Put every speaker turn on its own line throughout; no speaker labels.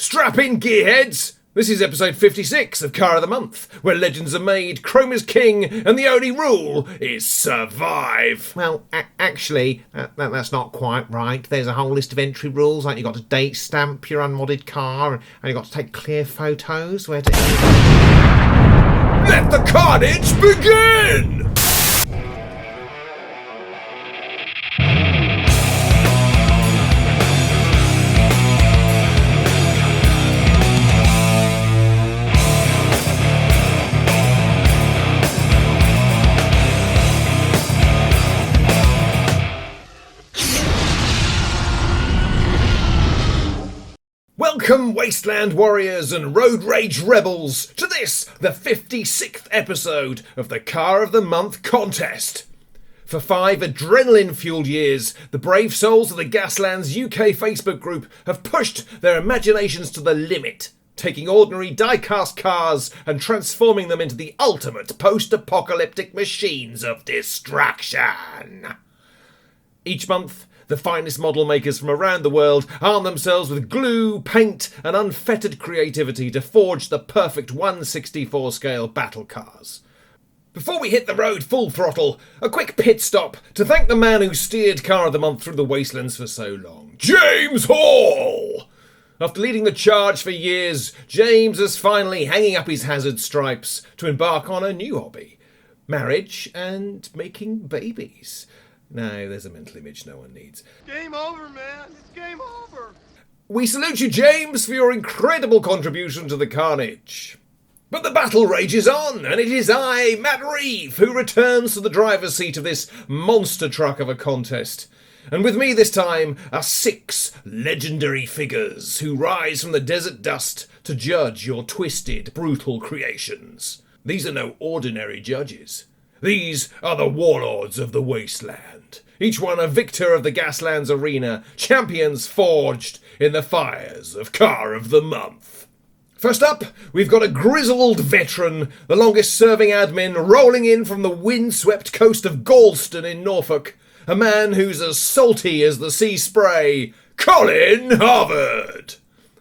Strap in, gearheads! This is episode 56 of Car of the Month, where legends are made, chrome is king, and the only rule is survive.
Well, actually, that's not quite right. There's a whole list of entry rules, like you've got to date stamp your unmodded car, and you've got to take clear photos, where to...
Let the carnage begin! Welcome, Wasteland Warriors and Road Rage Rebels, to this, the 56th episode of the Car of the Month contest. For 5 adrenaline-fueled years, the brave souls of the Gaslands UK Facebook group have pushed their imaginations to the limit, taking ordinary die-cast cars and transforming them into the ultimate post-apocalyptic machines of destruction. Each month, the finest model makers from around the world arm themselves with glue, paint and unfettered creativity to forge the perfect 1/64 scale battle cars. Before we hit the road full throttle, a quick pit stop to thank the man who steered Car of the Month through the wastelands for so long, James Hall! After leading the charge for years, James is finally hanging up his hazard stripes to embark on a new hobby: marriage and making babies. No, there's a mental image no one needs.
Game over, man. It's game over.
We salute you, James, for your incredible contribution to the carnage. But the battle rages on, and it is I, Matt Reeve, who returns to the driver's seat of this monster truck of a contest. And with me this time are 6 legendary figures who rise from the desert dust to judge your twisted, brutal creations. These are no ordinary judges. These are the warlords of the wasteland, each one a victor of the Gaslands arena, champions forged in the fires of Car of the Month. First up, we've got a grizzled veteran, the longest-serving admin, rolling in from the wind-swept coast of Galston in Norfolk, a man who's as salty as the sea spray, Colin Hubbard.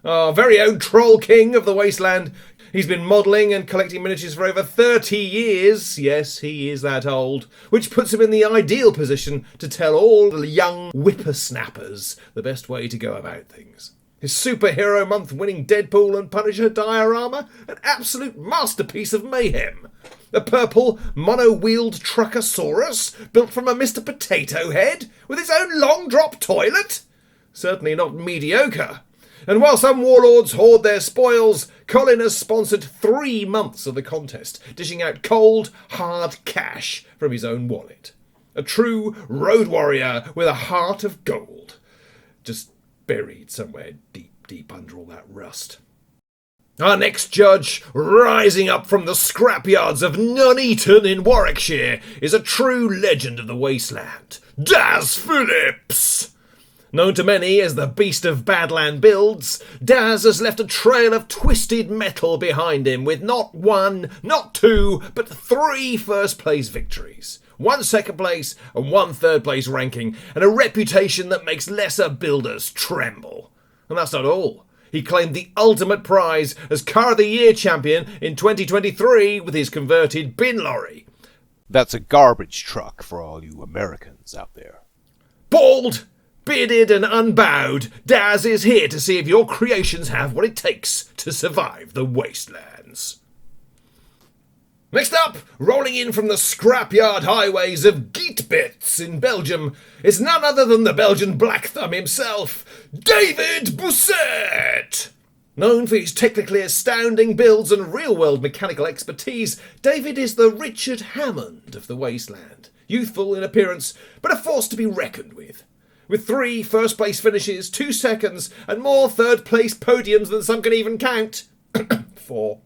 Our very own troll king of the wasteland. He's been modelling and collecting miniatures for over 30 years. Yes, he is that old. Which puts him in the ideal position to tell all the young whippersnappers the best way to go about things. His Superhero Month winning Deadpool and Punisher diorama, an absolute masterpiece of mayhem. A purple mono-wheeled Truckosaurus built from a Mr. Potato Head with its own long drop toilet? Certainly not mediocre. And while some warlords hoard their spoils, Colin has sponsored 3 months of the contest, dishing out cold, hard cash from his own wallet. A true road warrior with a heart of gold. Just buried somewhere deep, deep under all that rust. Our next judge, rising up from the scrapyards of Nuneaton in Warwickshire, is a true legend of the wasteland, Daz Phillips. Known to many as the Beast of Badland Builds, Daz has left a trail of twisted metal behind him with not 1, not 2, but 3 first-place victories, 1 second-place and 1 third-place ranking, and a reputation that makes lesser builders tremble. And that's not all. He claimed the ultimate prize as Car of the Year champion in 2023 with his converted bin lorry.
That's a garbage truck for all you Americans out there.
Bald, bearded and unbowed, Daz is here to see if your creations have what it takes to survive the wastelands. Next up, rolling in from the scrapyard highways of Geetbits in Belgium, is none other than the Belgian Black Thumb himself, David Bousset. Known for his technically astounding builds and real-world mechanical expertise, David is the Richard Hammond of the wasteland, youthful in appearance, but a force to be reckoned with. With 3 first-place finishes, 2 seconds, and more third-place podiums than some can even count. 4.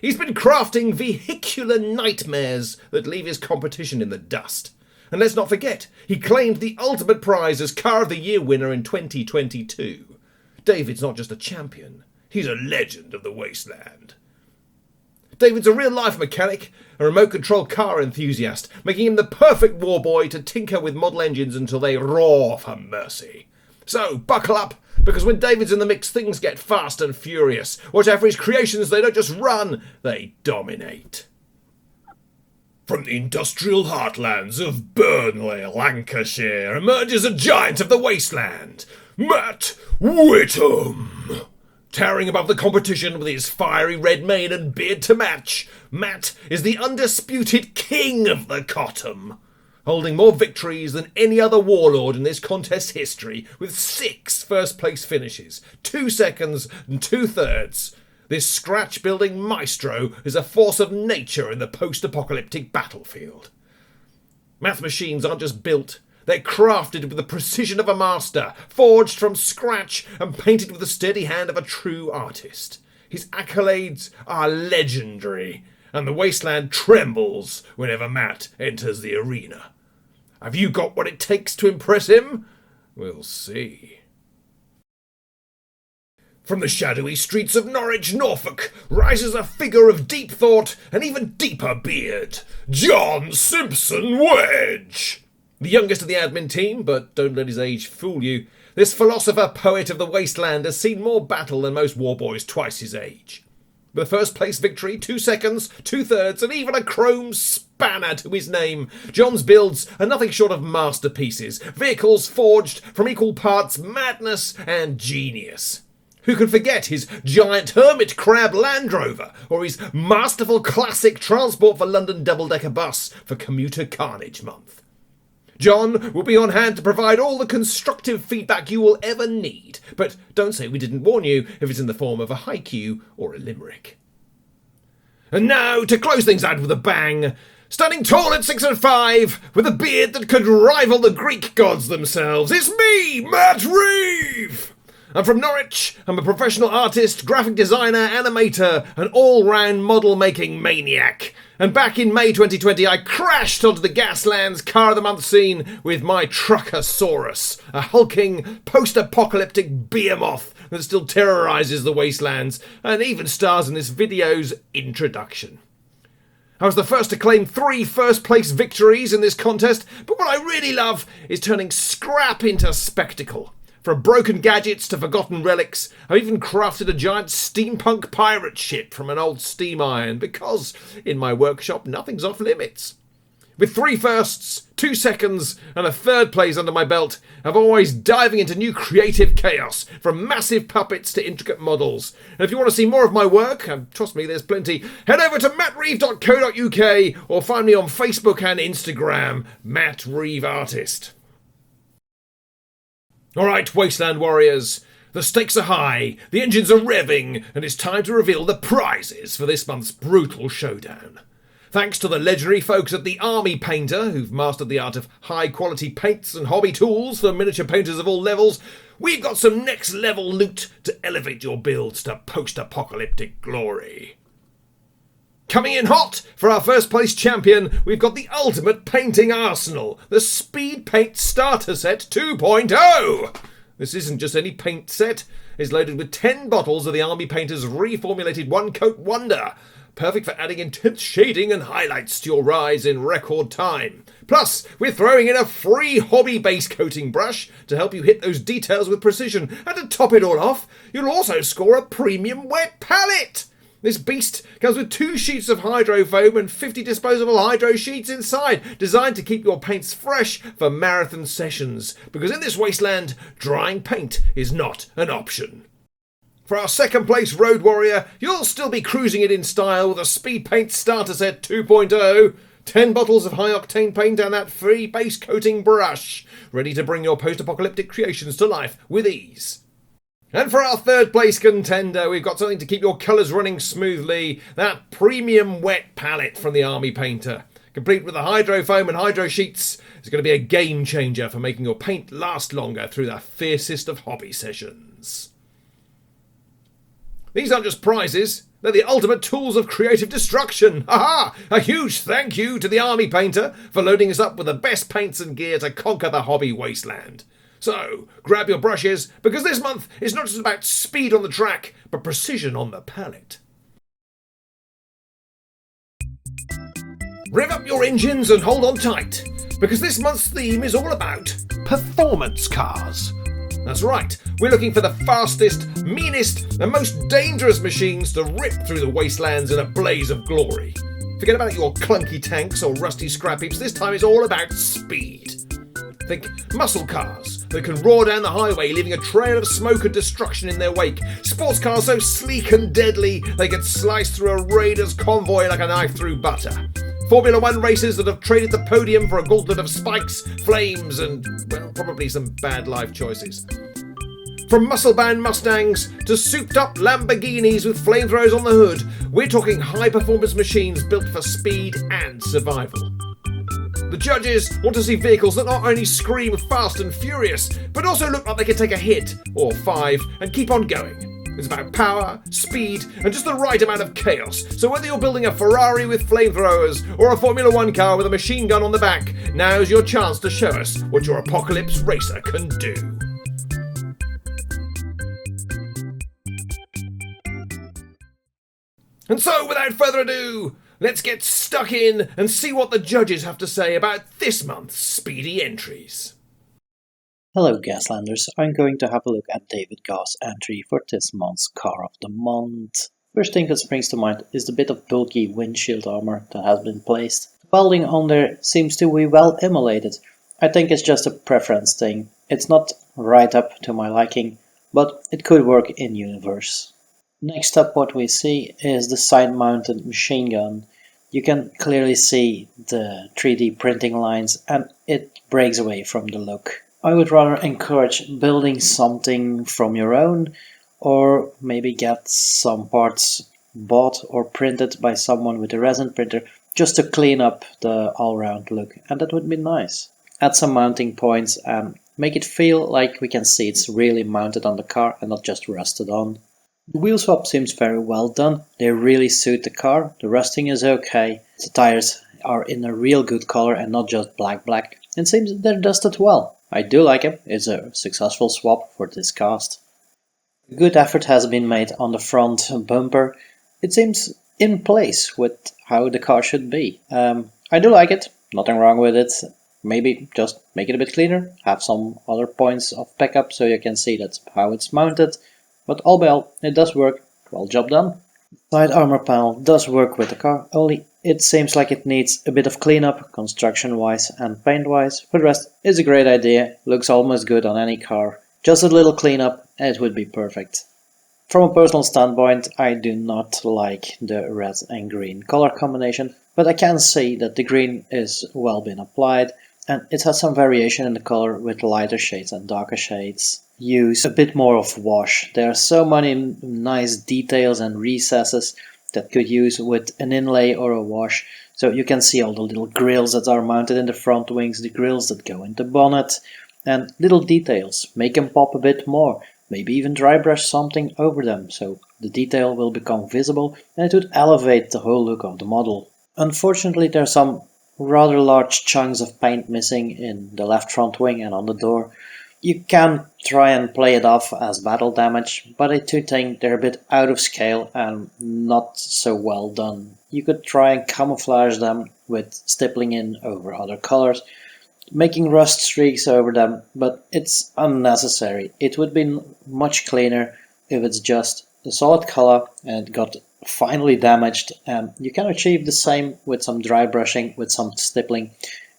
He's been crafting vehicular nightmares that leave his competition in the dust. And let's not forget, he claimed the ultimate prize as Car of the Year winner in 2022. David's not just a champion, he's a legend of the wasteland. David's a real-life mechanic, a remote-control car enthusiast, making him the perfect war boy to tinker with model engines until they roar for mercy. So, buckle up, because when David's in the mix, things get fast and furious. Watch out for his creations, they don't just run, they dominate. From the industrial heartlands of Burnley, Lancashire, emerges a giant of the wasteland, Matt Whittam. Towering above the competition with his fiery red mane and beard to match, Matt is the undisputed king of the Cottam, holding more victories than any other warlord in this contest's history, with 6 first-place finishes, 2 seconds and 2/3. This scratch-building maestro is a force of nature in the post-apocalyptic battlefield. Math machines aren't just built, they're crafted with the precision of a master, forged from scratch and painted with the steady hand of a true artist. His accolades are legendary, and the wasteland trembles whenever Matt enters the arena. Have you got what it takes to impress him? We'll see. From the shadowy streets of Norwich, Norfolk, rises a figure of deep thought and even deeper beard, John Simpson Wedge. The youngest of the admin team, but don't let his age fool you, this philosopher poet of the wasteland has seen more battle than most warboys twice his age. With a first-place victory, 2 seconds, 2/3, and even a chrome spanner to his name, John's builds are nothing short of masterpieces, vehicles forged from equal parts madness and genius. Who could forget his giant hermit crab Land Rover, or his masterful classic transport for London double-decker bus for Commuter Carnage Month? John will be on hand to provide all the constructive feedback you will ever need, but don't say we didn't warn you if it's in the form of a haiku or a limerick. And now, to close things out with a bang, standing tall at 6'5", with a beard that could rival the Greek gods themselves, it's me, Matt Reeve! I'm from Norwich, I'm a professional artist, graphic designer, animator, and all-round model-making maniac. And back in May 2020, I crashed onto the Gaslands Car of the Month scene with my Truckosaurus, a hulking, post-apocalyptic behemoth that still terrorises the wastelands, and even stars in this video's introduction. I was the first to claim 3 first-place victories in this contest, but what I really love is turning scrap into spectacle. From broken gadgets to forgotten relics, I've even crafted a giant steampunk pirate ship from an old steam iron, because, in my workshop, nothing's off limits. With 3 firsts, 2 seconds, and a 3rd place under my belt, I'm always diving into new creative chaos, from massive puppets to intricate models. And if you want to see more of my work, and trust me, there's plenty, head over to mattreeve.co.uk or find me on Facebook and Instagram, Matt Reeve Artist. Alright, Wasteland Warriors, the stakes are high, the engines are revving, and it's time to reveal the prizes for this month's brutal showdown. Thanks to the legendary folks at the Army Painter, who've mastered the art of high-quality paints and hobby tools for miniature painters of all levels, we've got some next-level loot to elevate your builds to post-apocalyptic glory. Coming in hot for our first place champion, we've got the ultimate painting arsenal, the Speed Paint Starter Set 2.0. This isn't just any paint set, it's loaded with 10 bottles of the Army Painter's reformulated One Coat Wonder, perfect for adding intense shading and highlights to your rise in record time. Plus, we're throwing in a free hobby base coating brush to help you hit those details with precision, and to top it all off, you'll also score a premium wet palette. This beast comes with 2 sheets of hydro foam and 50 disposable hydro sheets inside, designed to keep your paints fresh for marathon sessions, because in this wasteland, drying paint is not an option. For our second place Road Warrior, you'll still be cruising it in style with a Speed Paint Starter Set 2.0, 10 bottles of high-octane paint and that free base coating brush, ready to bring your post-apocalyptic creations to life with ease. And for our third place contender, we've got something to keep your colours running smoothly, that premium wet palette from the Army Painter. Complete with the hydro foam and hydro sheets, it's going to be a game changer for making your paint last longer through the fiercest of hobby sessions. These aren't just prizes, they're the ultimate tools of creative destruction. Ha-ha! A huge thank you to the Army Painter for loading us up with the best paints and gear to conquer the hobby wasteland. So, grab your brushes, because this month is not just about speed on the track, but precision on the palette. Rev up your engines and hold on tight, because this month's theme is all about performance cars. That's right, we're looking for the fastest, meanest and most dangerous machines to rip through the wastelands in a blaze of glory. Forget about your clunky tanks or rusty scrap heaps, this time it's all about speed. Think muscle cars that can roar down the highway leaving a trail of smoke and destruction in their wake. Sports cars so sleek and deadly they could slice through a raider's convoy like a knife through butter. Formula One racers that have traded the podium for a gauntlet of spikes, flames and, well, probably some bad life choices. From muscle-bound Mustangs to souped-up Lamborghinis with flamethrowers on the hood, we're talking high-performance machines built for speed and survival. The judges want to see vehicles that not only scream fast and furious, but also look like they can take a hit, or 5, and keep on going. It's about power, speed, and just the right amount of chaos. So whether you're building a Ferrari with flamethrowers or a Formula One car with a machine gun on the back, now's your chance to show us what your apocalypse racer can do. And so, without further ado, let's get stuck in and see what the judges have to say about this month's Speedy entries.
Hello Gaslanders, I'm going to have a look at David Goss' entry for this month's Car of the Month. First thing that springs to mind is the bit of bulky windshield armor that has been placed. The welding on there seems to be well emulated. I think it's just a preference thing. It's not right up to my liking, but it could work in universe. Next up what we see is the side-mounted machine gun. You can clearly see the 3D printing lines and it breaks away from the look. I would rather encourage building something from your own, or maybe get some parts bought or printed by someone with a resin printer just to clean up the all-round look, and that would be nice. Add some mounting points and make it feel like we can see it's really mounted on the car and not just rusted on. The wheel swap seems very well done, they really suit the car, the rusting is okay, the tires are in a real good color and not just black, and seems they're dusted well. I do like it, it's a successful swap for this cast. Good effort has been made on the front bumper, it seems in place with how the car should be. I do like it, nothing wrong with it, maybe just make it a bit cleaner, have some other points of pickup so you can see that's how it's mounted, but all by all it does work, well job done. Side armor panel does work with the car, only it seems like it needs a bit of cleanup, construction wise and paint wise. For the rest, it's a great idea, looks almost good on any car. Just a little cleanup and it would be perfect. From a personal standpoint, I do not like the red and green color combination, but I can see that the green is well been applied and it has some variation in the color with lighter shades and darker shades. Use a bit more of wash. There are so many nice details and recesses that could use with an inlay or a wash. So you can see all the little grills that are mounted in the front wings, the grills that go in the bonnet, and little details. Make them pop a bit more. Maybe even dry brush something over them so the detail will become visible and it would elevate the whole look of the model. Unfortunately, there are some rather large chunks of paint missing in the left front wing and on the door. You can try and play it off as battle damage, but I do think they're a bit out of scale and not so well done. You could try and camouflage them with stippling in over other colors, making rust streaks over them, but it's unnecessary. It would be much cleaner if it's just a solid color and it got finely damaged, and you can achieve the same with some dry brushing, with some stippling.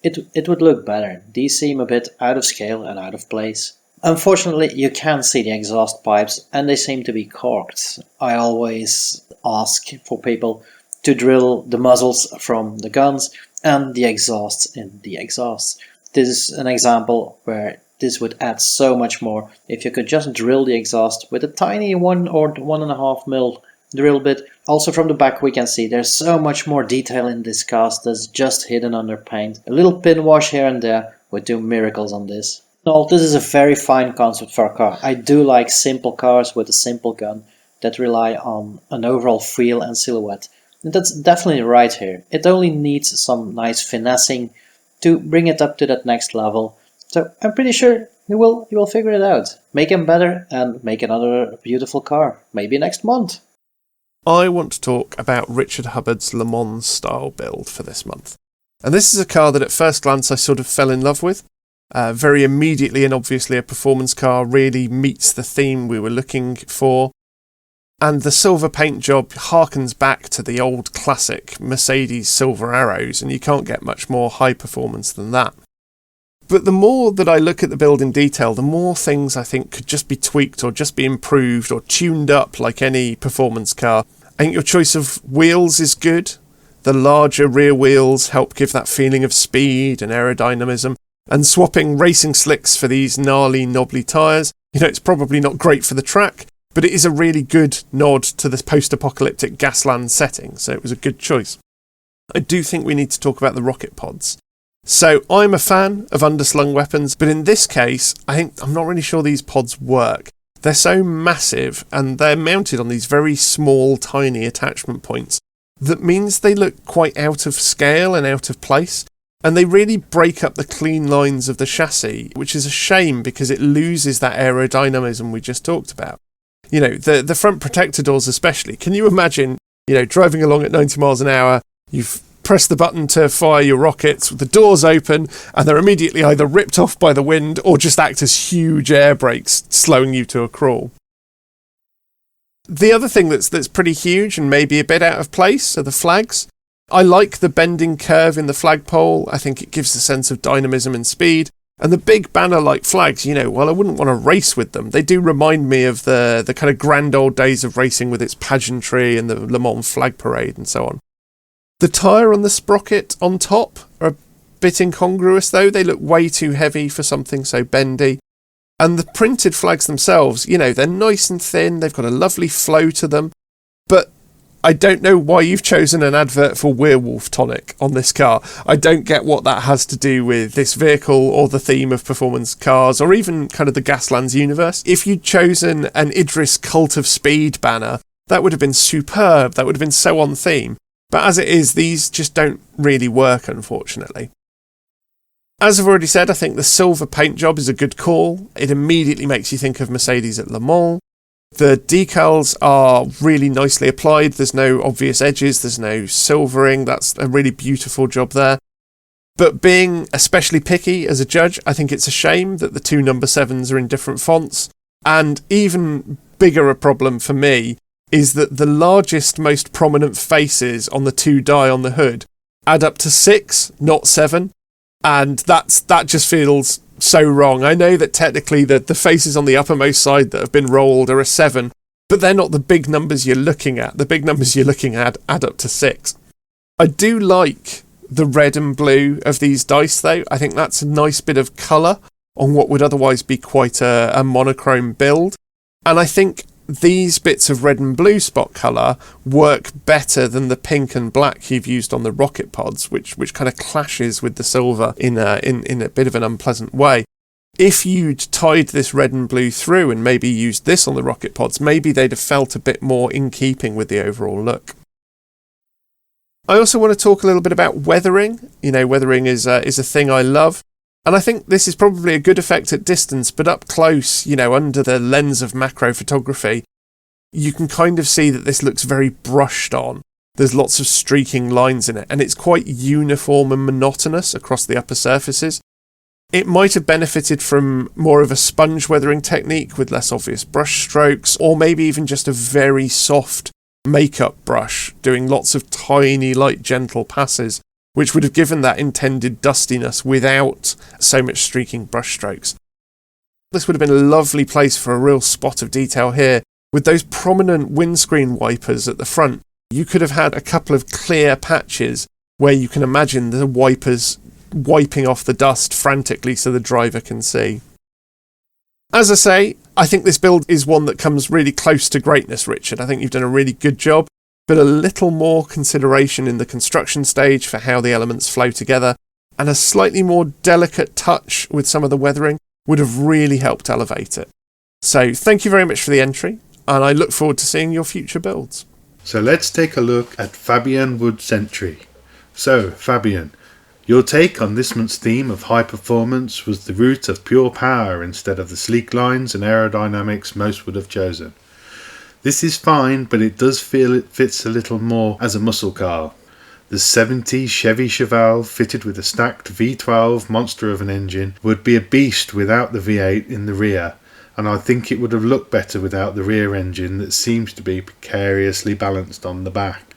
It would look better. These seem a bit out of scale and out of place. Unfortunately, you can see the exhaust pipes and they seem to be corked. I always ask for people to drill the muzzles from the guns and the exhausts in the exhausts. This is an example where this would add so much more if you could just drill the exhaust with a tiny 1 or 1.5 mil drill bit. Also from the back we can see there's so much more detail in this cast that's just hidden under paint. A little pin wash here and there would do miracles on this. Well, this is a very fine concept for a car. I do like simple cars with a simple gun that rely on an overall feel and silhouette. And that's definitely right here. It only needs some nice finessing to bring it up to that next level. So I'm pretty sure you will figure it out. Make them better and make another beautiful car. Maybe next month.
I want to talk about Richard Hubbard's Le Mans style build for this month. And this is a car that at first glance I sort of fell in love with. Very immediately and obviously a performance car, really meets the theme we were looking for. And the silver paint job harkens back to the old classic Mercedes Silver Arrows, and you can't get much more high performance than that. But the more that I look at the build in detail, the more things I think could just be tweaked or just be improved or tuned up like any performance car. I think your choice of wheels is good. The larger rear wheels help give that feeling of speed and aerodynamism. And swapping racing slicks for these gnarly, knobbly tyres, it's probably not great for the track, but it is a really good nod to this post-apocalyptic Gaslands setting, so it was a good choice. I do think we need to talk about the rocket pods. So I'm a fan of underslung weapons, but in this case, I'm not really sure these pods work. They're so massive, and they're mounted on these very small, tiny attachment points. That means they look quite out of scale and out of place. And they really break up the clean lines of the chassis, which is a shame because it loses that aerodynamism we just talked about. The front protector doors especially. Can you imagine, driving along at 90 miles an hour, you've pressed the button to fire your rockets, the doors open, and they're immediately either ripped off by the wind or just act as huge air brakes, slowing you to a crawl. The other thing that's pretty huge and maybe a bit out of place are the flags. I like the bending curve in the flagpole. I think it gives a sense of dynamism and speed. And the big banner-like flags, while I wouldn't want to race with them, they do remind me of the kind of grand old days of racing with its pageantry and the Le Mans flag parade and so on. The tyre on the sprocket on top are a bit incongruous, though. They look way too heavy for something so bendy. And the printed flags themselves, they're nice and thin. They've got a lovely flow to them. But I don't know why you've chosen an advert for Werewolf Tonic on this car. I don't get what that has to do with this vehicle or the theme of performance cars or even kind of the Gaslands universe. If you'd chosen an Idris Cult of Speed banner, that would have been superb. That would have been so on theme. But as it is, these just don't really work, unfortunately. As I've already said, I think the silver paint job is a good call. It immediately makes you think of Mercedes at Le Mans. The decals are really nicely applied. There's no obvious edges. There's no silvering. That's a really beautiful job there. But being especially picky as a judge, I think it's a shame that the two number 7s are in different fonts. And even bigger a problem for me is that the largest, most prominent faces on the two die on the hood add up to 6, not 7. And that just feels so wrong. I know that technically the faces on the uppermost side that have been rolled are a 7, but they're not the big numbers you're looking at. The big numbers you're looking at add up to 6. I do like the red and blue of these dice, though. I think that's a nice bit of colour on what would otherwise be quite a monochrome build. And I think these bits of red and blue spot colour work better than the pink and black you've used on the rocket pods, which kind of clashes with the silver in a bit of an unpleasant way. If you'd tied this red and blue through and maybe used this on the rocket pods, maybe they'd have felt a bit more in keeping with the overall look. I also want to talk a little bit about weathering. Weathering is a thing I love. And I think this is probably a good effect at distance, but up close, under the lens of macro photography, you can kind of see that this looks very brushed on. There's lots of streaking lines in it, and it's quite uniform and monotonous across the upper surfaces. It might have benefited from more of a sponge weathering technique with less obvious brush strokes, or maybe even just a very soft makeup brush, doing lots of tiny, light, gentle passes, which would have given that intended dustiness without so much streaking brushstrokes. This would have been a lovely place for a real spot of detail here. With those prominent windscreen wipers at the front, you could have had a couple of clear patches where you can imagine the wipers wiping off the dust frantically so the driver can see. As I say, I think this build is one that comes really close to greatness, Richard. I think you've done a really good job. But a little more consideration in the construction stage for how the elements flow together, and a slightly more delicate touch with some of the weathering would have really helped elevate it. So thank you very much for the entry, and I look forward to seeing your future builds.
So let's take a look at Fabian Wood's entry. So Fabian, your take on this month's theme of high performance was the route of pure power instead of the sleek lines and aerodynamics most would have chosen. This is fine, but it does feel it fits a little more as a muscle car. The 70s Chevy Cheval fitted with a stacked V12 monster of an engine would be a beast without the V8 in the rear, and I think it would have looked better without the rear engine that seems to be precariously balanced on the back.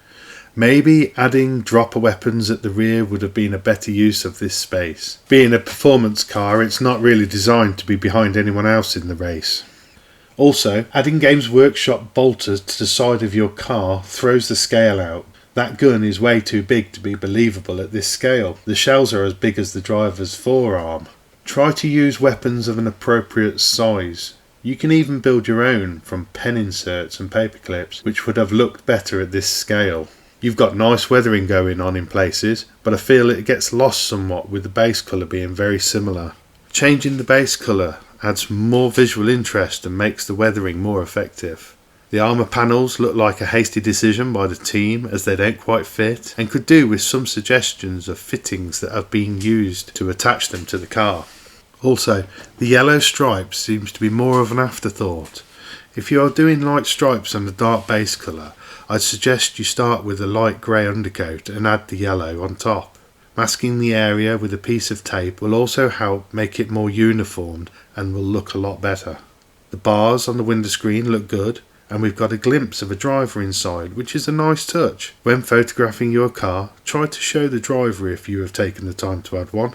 Maybe adding dropper weapons at the rear would have been a better use of this space. Being a performance car, it's not really designed to be behind anyone else in the race. Also, adding Games Workshop bolters to the side of your car throws the scale out. That gun is way too big to be believable at this scale. The shells are as big as the driver's forearm. Try to use weapons of an appropriate size. You can even build your own from pen inserts and paper clips, which would have looked better at this scale. You've got nice weathering going on in places, but I feel it gets lost somewhat with the base colour being very similar. Changing the base colour adds more visual interest and makes the weathering more effective. The armour panels look like a hasty decision by the team as they don't quite fit, and could do with some suggestions of fittings that have been used to attach them to the car. Also, the yellow stripes seems to be more of an afterthought. If you are doing light stripes on the dark base colour, I'd suggest you start with a light grey undercoat and add the yellow on top. Masking the area with a piece of tape will also help make it more uniformed and will look a lot better. The bars on the window screen look good, and we've got a glimpse of a driver inside, which is a nice touch. When photographing your car, try to show the driver if you have taken the time to add one.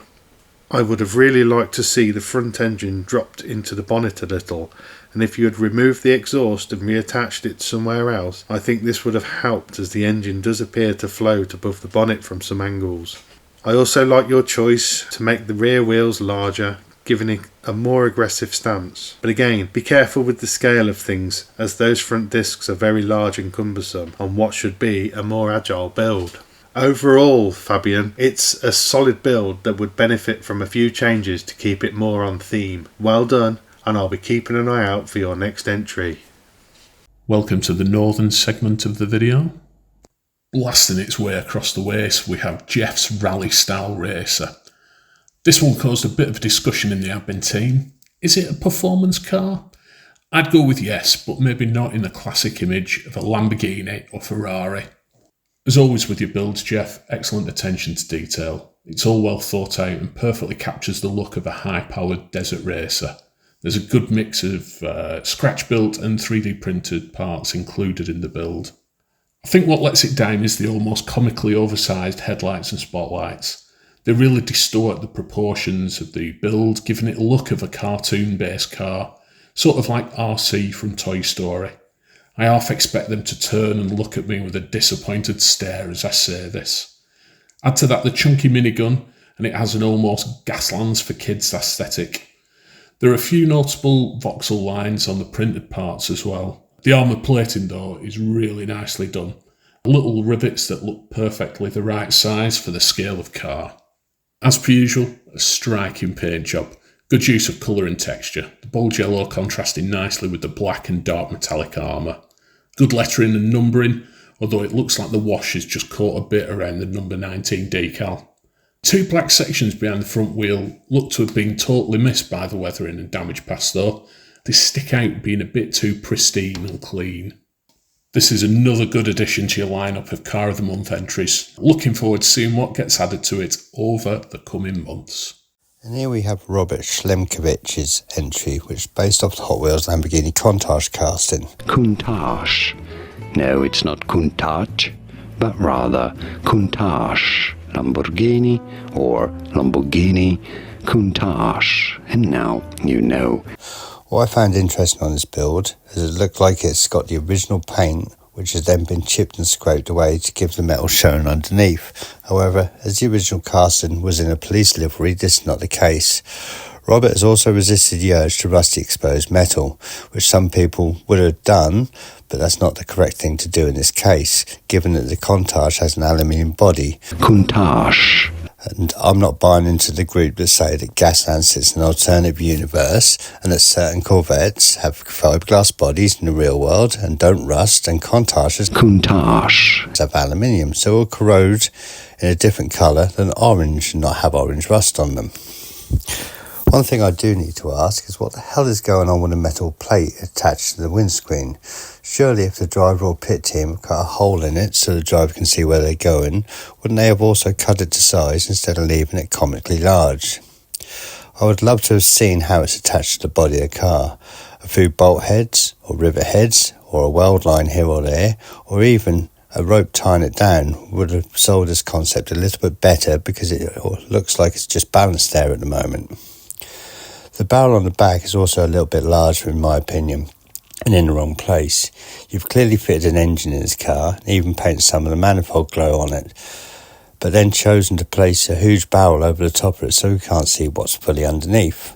I would have really liked to see the front engine dropped into the bonnet a little, and if you had removed the exhaust and reattached it somewhere else, I think this would have helped, as the engine does appear to float above the bonnet from some angles. I also like your choice to make the rear wheels larger, giving it a more aggressive stance. But again, be careful with the scale of things, as those front discs are very large and cumbersome on what should be a more agile build. Overall, Fabian, it's a solid build that would benefit from a few changes to keep it more on theme. Well done, and I'll be keeping an eye out for your next entry.
Welcome to the northern segment of the video. Blasting its way across the waste, we have Jeff's Rally Style Racer. This one caused a bit of discussion in the admin team. Is it a performance car? I'd go with yes, but maybe not in the classic image of a Lamborghini or Ferrari. As always with your builds, Jeff, excellent attention to detail. It's all well thought out and perfectly captures the look of a high-powered desert racer. There's a good mix of scratch-built and 3D printed parts included in the build. I think what lets it down is the almost comically oversized headlights and spotlights. They really distort the proportions of the build, giving it a look of a cartoon-based car, sort of like RC from Toy Story. I half expect them to turn and look at me with a disappointed stare as I say this. Add to that the chunky minigun, and it has an almost Gaslands for kids aesthetic. There are a few notable voxel lines on the printed parts as well. The armour plating though is really nicely done. Little rivets that look perfectly the right size for the scale of car. As per usual, a striking paint job. Good use of colour and texture. The bold yellow contrasting nicely with the black and dark metallic armour. Good lettering and numbering, although it looks like the wash has just caught a bit around the number 19 decal. Two black sections behind the front wheel look to have been totally missed by the weathering and damage past though. They stick out being a bit too pristine and clean. This is another good addition to your lineup of Car of the Month entries. Looking forward to seeing what gets added to it over the coming months.
And here we have Robert Schlemkovich's entry, which is based off the Hot Wheels Lamborghini Countach casting.
Countach. No, it's not Countach, but rather Countach. Lamborghini or Lamborghini Countach. And now you know.
What I found interesting on this build is it looked like it's got the original paint, which has then been chipped and scraped away to give the metal shown underneath. However, as the original casting was in a police livery, this is not the case. Robert has also resisted the urge to rust the exposed metal, which some people would have done, but that's not the correct thing to do in this case, given that the Countach has an aluminium body.
Countach.
And I'm not buying into the group that say that Gaslands sits in an alternative universe and that certain Corvettes have fiberglass bodies in the real world and don't rust, and Countach's have aluminium, so it will corrode in a different colour than orange and not have orange rust on them. One thing I do need to ask is what the hell is going on with a metal plate attached to the windscreen? Surely if the driver or pit team cut a hole in it so the driver can see where they're going, wouldn't they have also cut it to size instead of leaving it comically large? I would love to have seen how it's attached to the body of the car. A few bolt heads or rivet heads or a weld line here or there, or even a rope tying it down would have sold this concept a little bit better, because it looks like it's just balanced there at the moment. The barrel on the back is also a little bit larger in my opinion, and in the wrong place. You've clearly fitted an engine in this car and even painted some of the manifold glow on it, but then chosen to place a huge barrel over the top of it so you can't see what's fully underneath.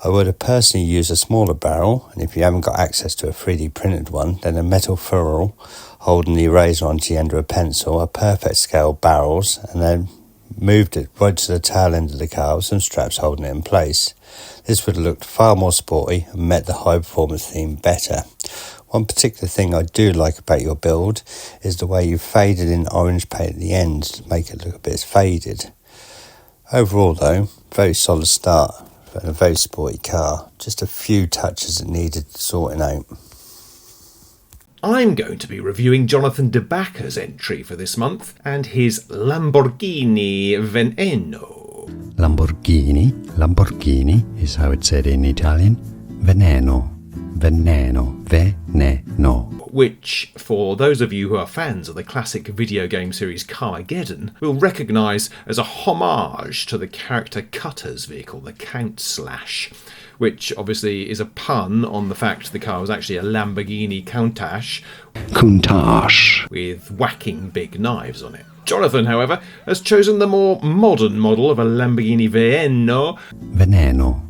I would have personally used a smaller barrel, and if you haven't got access to a 3D printed one, then a metal ferrule holding the eraser onto the end of a pencil are perfect scale barrels, and then moved it right to the tail end of the car with some straps holding it in place. This would have looked far more sporty and met the high performance theme better. One particular thing I do like about your build is the way you've faded in orange paint at the end to make it look a bit faded. Overall though, very solid start and a very sporty car. Just a few touches that needed sorting out.
I'm going to be reviewing Jonathan De Bacca's entry for this month and his Lamborghini Veneno.
Lamborghini is how it's said in Italian. Veneno, veneno.
Which, for those of you who are fans of the classic video game series Carmageddon, will recognise as a homage to the character Cutter's vehicle, the Count Slash, which obviously is a pun on the fact the car was actually a Lamborghini Countach with whacking big knives on it. Jonathan, however, has chosen the more modern model of a Lamborghini Veneno.
Veneno.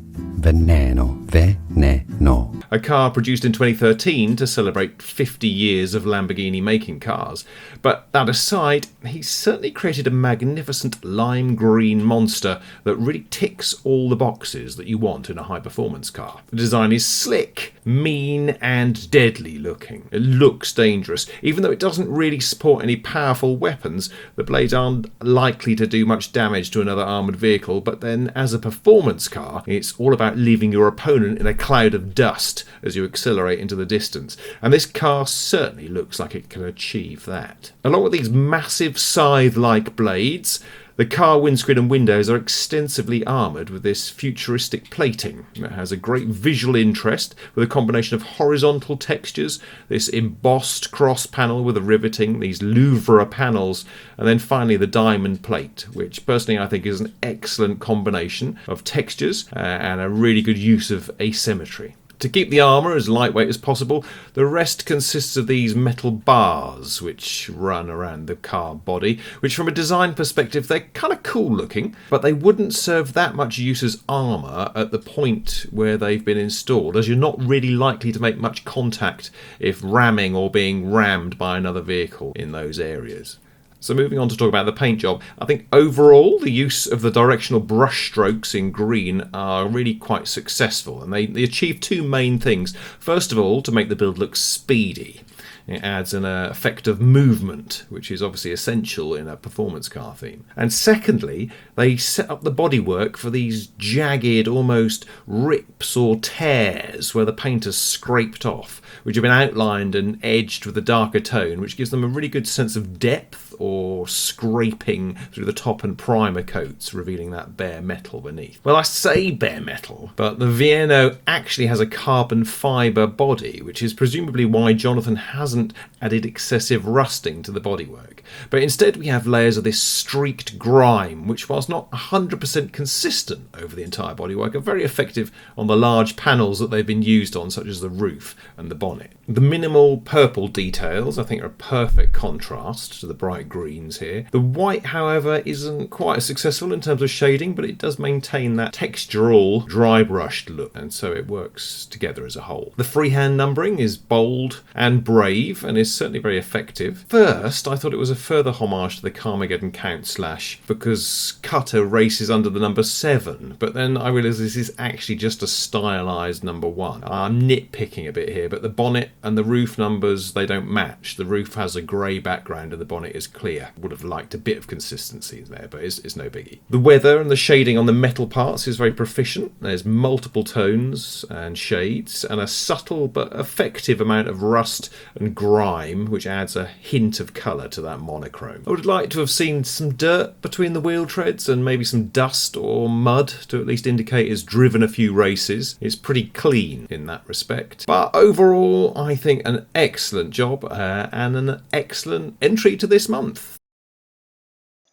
A car produced in 2013 to celebrate 50 years of Lamborghini making cars. But that aside, he's certainly created a magnificent lime green monster that really ticks all the boxes that you want in a high performance car. The design is slick, mean and deadly looking. It looks dangerous. Even though it doesn't really support any powerful weapons, the blades aren't likely to do much damage to another armoured vehicle, but then as a performance car, it's all about leaving your opponent in a cloud of dust as you accelerate into the distance, and this car certainly looks like it can achieve that. Along with these massive scythe-like blades, the car windscreen and windows are extensively armoured with this futuristic plating that has a great visual interest with a combination of horizontal textures, this embossed cross panel with the riveting, these Louvre panels, and then finally the diamond plate, which personally I think is an excellent combination of textures and a really good use of asymmetry. To keep the armour as lightweight as possible, the rest consists of these metal bars which run around the car body, which from a design perspective they're kind of cool looking, but they wouldn't serve that much use as armour at the point where they've been installed, as you're not really likely to make much contact if ramming or being rammed by another vehicle in those areas. So moving on to talk about the paint job, I think overall the use of the directional brush strokes in green are really quite successful, and they achieve two main things. First of all, to make the build look speedy. It adds an effect of movement, which is obviously essential in a performance car theme. And secondly, they set up the bodywork for these jagged, almost rips or tears where the paint has scraped off, which have been outlined and edged with a darker tone, which gives them a really good sense of depth or scraping through the top and primer coats, revealing that bare metal beneath. Well, I say bare metal, but the Veneno actually has a carbon fibre body, which is presumably why Jonathan hasn't added excessive rusting to the bodywork. But instead we have layers of this streaked grime, which whilst not 100% consistent over the entire bodywork, are very effective on the large panels that they've been used on, such as the roof and the bonnet. The minimal purple details I think are a perfect contrast to the bright greens here. The white, however, isn't quite as successful in terms of shading, but it does maintain that textural, dry brushed look, and so it works together as a whole. The freehand numbering is bold and brave, and is certainly very effective. First, I thought it was a further homage to the Carmageddon Count Slash, because Cutter races under the number 7, but then I realised this is actually just a stylised number 1. I'm nitpicking a bit here, but the bonnet and the roof numbers, they don't match. The roof has a grey background and the bonnet is clear. Would have liked a bit of consistency there, but it's no biggie. The weather and the shading on the metal parts is very proficient. There's multiple tones and shades, and a subtle but effective amount of rust and grime, which adds a hint of colour to that monochrome. I would like to have seen some dirt between the wheel treads and maybe some dust or mud to at least indicate it's driven a few races. It's pretty clean in that respect. But overall, I think an excellent job and an excellent entry to this month.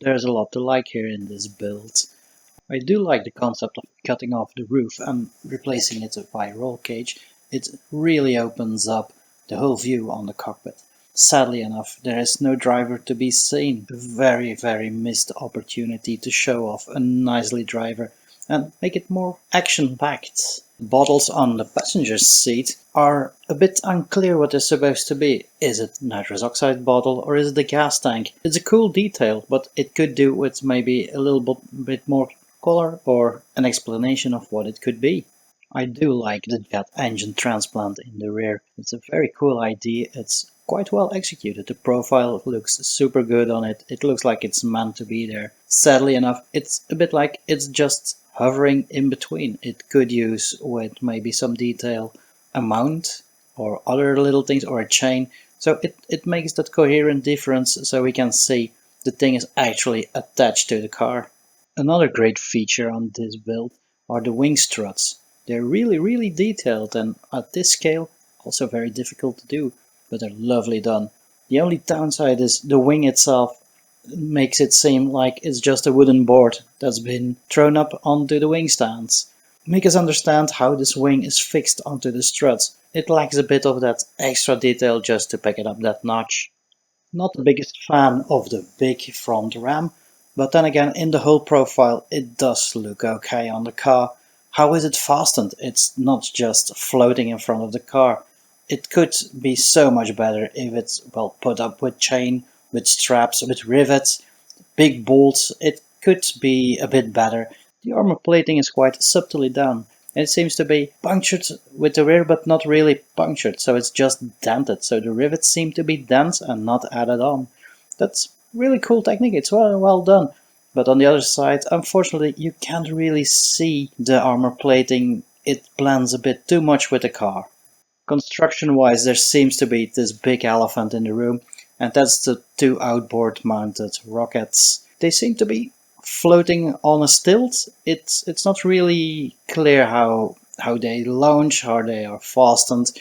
There's a lot to like here in this build. I do like the concept of cutting off the roof and replacing it by roll cage. It really opens up the whole view on the cockpit. Sadly enough, there is no driver to be seen. A very, very missed opportunity to show off a nicely driver and make it more action-packed. Bottles on the passenger's seat are a bit unclear what they're supposed to be. Is it nitrous oxide bottle or is it a gas tank? It's a cool detail, but it could do with maybe a little bit more color or an explanation of what it could be. I do like the jet engine transplant in the rear. It's a very cool idea. It's quite well executed. The profile looks super good on it. It looks like it's meant to be there. Sadly enough, it's a bit like it's just hovering in between. It could use with maybe some detail a mount or other little things or a chain. So it makes that coherent difference so we can see the thing is actually attached to the car. Another great feature on this build are the wing struts. They're really detailed and at this scale also very difficult to do, but they're lovely done. The only downside is the wing itself makes it seem like it's just a wooden board that's been thrown up onto the wing stands. Make us understand how this wing is fixed onto the struts. It lacks a bit of that extra detail just to pick it up that notch. Not the biggest fan of the big front ram, but then again in the whole profile it does look okay on the car. How is it fastened? It's not just floating in front of the car. It could be so much better if it's well put up with chain, with straps, with rivets, big bolts. It could be a bit better. The armor plating is quite subtly done. It seems to be punctured with the rear but not really punctured, so it's just dented. So the rivets seem to be dense and not added on. That's really cool technique. It's well done. But on the other side, unfortunately, you can't really see the armor plating. It blends a bit too much with the car. Construction-wise, there seems to be this big elephant in the room, and that's the 2 outboard mounted rockets. They seem to be floating on a stilt. It's not really clear how they launch, how they are fastened,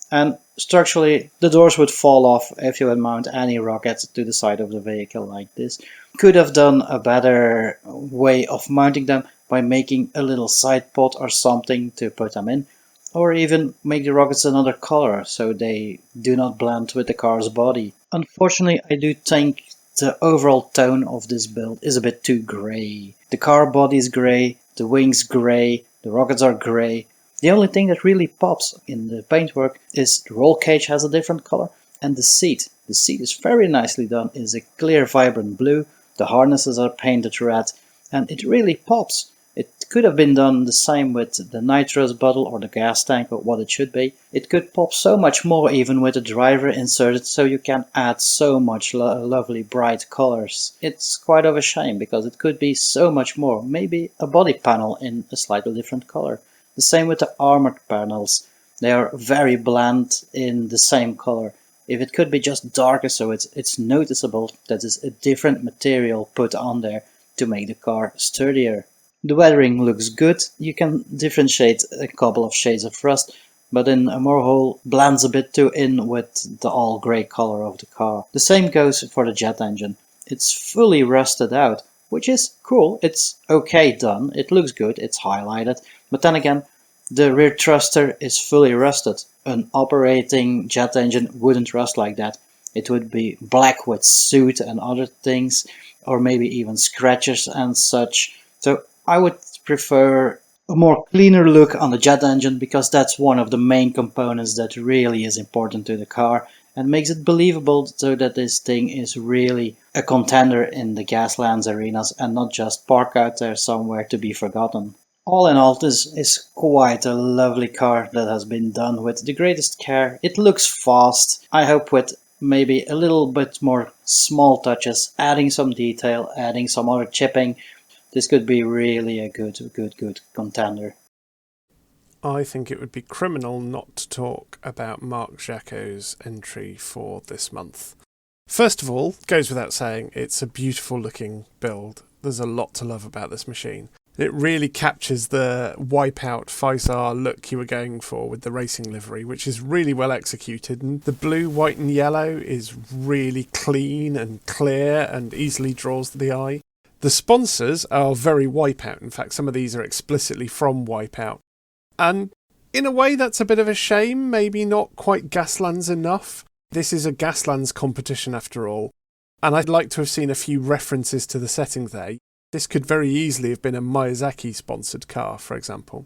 and structurally the doors would fall off if you would mount any rocket to the side of the vehicle like this. Could have done a better way of mounting them by making a little side pod or something to put them in, or even make the rockets another color so they do not blend with the car's body. Unfortunately, I do think the overall tone of this build is a bit too grey. The car body is grey, the wings grey, the rockets are grey. The only thing that really pops in the paintwork is the roll cage has a different color and the seat. The seat is very nicely done. It's a clear vibrant blue. The harnesses are painted red and it really pops. It could have been done the same with the nitrous bottle or the gas tank or what it should be. It could pop so much more even with the driver inserted, so you can add so much lovely bright colors. It's quite of a shame because it could be so much more. Maybe a body panel in a slightly different color. The same with the armored panels. They are very bland in the same color. If it could be just darker so it's noticeable that it's a different material put on there to make the car sturdier. The weathering looks good. You can differentiate a couple of shades of rust, but in a more whole blends a bit too in with the all grey color of the car. The same goes for the jet engine. It's fully rusted out, which is cool. It's okay done. It looks good. It's highlighted. But then again, the rear thruster is fully rusted. An operating jet engine wouldn't rust like that. It would be black with soot and other things, or maybe even scratches and such. So I would prefer a more cleaner look on the jet engine because that's one of the main components that really is important to the car. and makes it believable so that this thing is really a contender in the Gaslands arenas and not just park out there somewhere to be forgotten. All in all, this is quite a lovely car that has been done with the greatest care. It looks fast. I hope with maybe a little bit more small touches, adding some detail, adding some other chipping, this could be really a good contender.
I think it would be criminal not to talk about Mark Jacko's entry for this month. First of all, goes without saying, it's a beautiful looking build. There's a lot to love about this machine. It really captures the Wipeout 5-star look you were going for with the racing livery, which is really well executed. And the blue, white and yellow is really clean and clear and easily draws the eye. The sponsors are very Wipeout. In fact, some of these are explicitly from Wipeout. And in a way, that's a bit of a shame. Maybe not quite Gaslands enough. This is a Gaslands competition after all. And I'd like to have seen a few references to the setting there. This could very easily have been a Miyazaki-sponsored car, for example.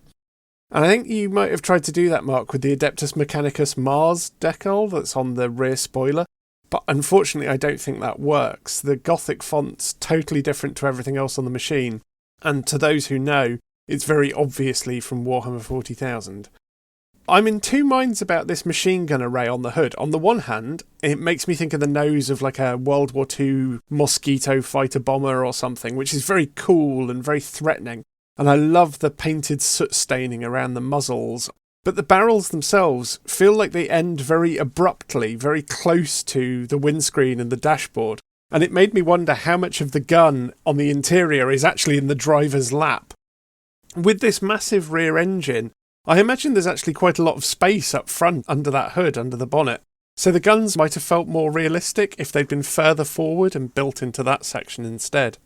And I think you might have tried to do that, Mark, with the Adeptus Mechanicus Mars decal that's on the rear spoiler. But unfortunately, I don't think that works. The Gothic font's totally different to everything else on the machine. And to those who know, it's very obviously from Warhammer 40,000. I'm in two minds about this machine gun array on the hood. On the one hand, it makes me think of the nose of like a World War II Mosquito fighter bomber or something, which is very cool and very threatening. And I love the painted soot staining around the muzzles. But the barrels themselves feel like they end very abruptly, very close to the windscreen and the dashboard. And it made me wonder how much of the gun on the interior is actually in the driver's lap. With this massive rear engine, I imagine there's actually quite a lot of space up front under that hood, under the bonnet. So the guns might have felt more realistic if they'd been further forward and built into that section instead.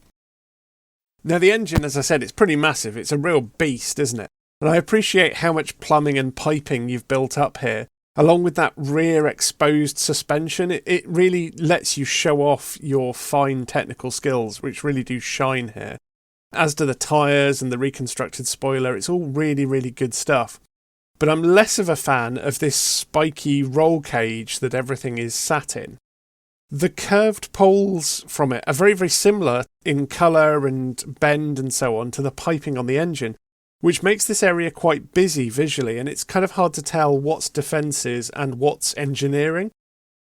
Now the engine, as I said, it's pretty massive. It's a real beast, isn't it? And I appreciate how much plumbing and piping you've built up here. Along with that rear exposed suspension, it really lets you show off your fine technical skills, which really do shine here. As do the tyres and the reconstructed spoiler, it's all really, really good stuff. But I'm less of a fan of this spiky roll cage that everything is sat in. The curved poles from it are very, very similar in colour and bend and so on to the piping on the engine, which makes this area quite busy visually, and it's kind of hard to tell what's defences and what's engineering.